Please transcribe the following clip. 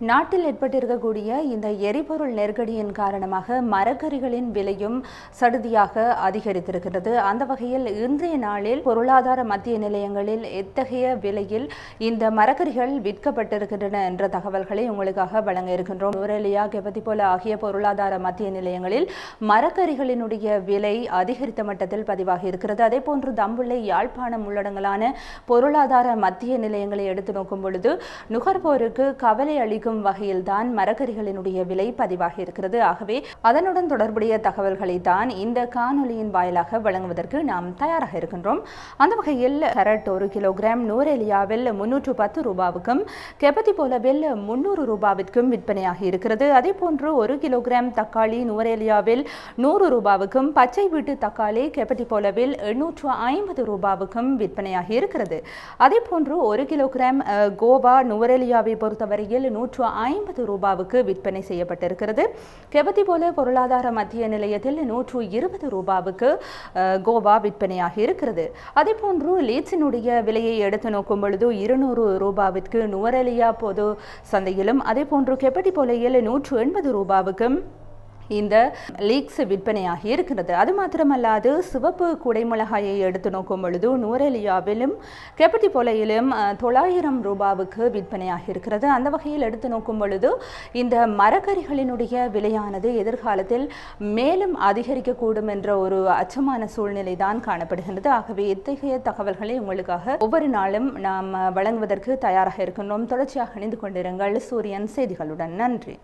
நாட்டில் ஏற்பட்டிருக்கக்கூடிய இந்த எரிபொருள் நெருக்கடியின் காரணமாக மரக்கறிகளின் விலையும் சடுதியாக அதிகரித்திருக்கிறது. அந்த வகையில் இன்றைய நாளில் பொருளாதார மத்திய நிலையங்களில் எத்தகைய விலையில் இந்த மரக்கறிகள் விற்கப்பட்டிருக்கின்றன என்ற தகவல்களை உங்களுக்காக வழங்க இருக்கின்றோம். நுவரெலியா, கெபதிபோல ஆகிய பொருளாதார மத்திய நிலையங்களில் மரக்கறிகளினுடைய விலை அதிகரித்த மட்டத்தில் பதிவாகி இருக்கிறது. அதேபோன்று தம்புள்ளை, யாழ்ப்பாணம் உள்ளடங்கலான பொருளாதார மத்திய நிலையங்களை எடுத்து நோக்கும் பொழுது நுகர்வோருக்கு கவலை அளிக்கும் வகையில்தான் மரக்கறிகளினுடைய விலை பதிவாகி இருக்கிறது. ஆகவே அதனுடன் தொடர்புடைய தகவல்களை தான் இந்த காணொலியின் வாயிலாக வழங்குவதற்கு நாம் தயாராக இருக்கின்றோம். அந்த வகையில் கேரட் 1 கிலோகிராம் நுவரெலியாவில் 310 ரூபாவுக்கும், கெபதிபோலவில் 300 ரூபாவிற்கும் விற்பனையாகி இருக்கிறது. அதேபோன்று 1 கிலோகிராம் தக்காளி நுவரெலியாவில் 100 ரூபாவுக்கும், பச்சை வீட்டு தக்காளி கெபதிபோலவில் 850 ரூபாவுக்கும் விற்பனையாகி இருக்கிறது. அதேபோன்று 1 கிலோகிராம் கோவா நுவரெலியாவை பொறுத்தவரையில் 150 ரூபாவுக்கு விற்பனை செய்யப்பட்டிருக்கிறது. கெபதிபோல பொருளாதார மத்திய நிலையத்தில் 120 ரூபாவுக்கு கோவா விற்பனையாகி இருக்கிறது. அதேபோன்று லீட்ஸினுடைய விலையை எடுத்து நோக்கும் பொழுது 200 ரூபாவிற்கு நுவரெலியா பொது சந்தையிலும், அதேபோன்று கெபதிபோலையில் 180 ரூபாவுக்கும் இந்த லீக்ஸ் விற்பனையாகி இருக்கிறது. அது மாத்திரமல்லாது சிவப்பு குடைமிளகாயை எடுத்து நோக்கும் பொழுது நுவரெலியாவிலும் கெபதிபோலையிலும் 900 ரூபாவுக்கு விற்பனையாகி இருக்கிறது. அந்த வகையில் எடுத்து நோக்கும் பொழுது இந்த மரக்கறிகளினுடைய விலையானது எதிர்காலத்தில் மேலும் அதிகரிக்கக்கூடும் என்ற ஒரு அச்சமான சூழ்நிலை தான் காணப்படுகின்றது. ஆகவே இத்தகைய தகவல்களை உங்களுக்காக ஒவ்வொரு நாளும் நாம் வழங்குவதற்கு தயாராக இருக்கின்றோம். தொடர்ச்சியாக இணைந்து கொண்டிருங்கள் சூரியன் செய்திகளுடன். நன்றி.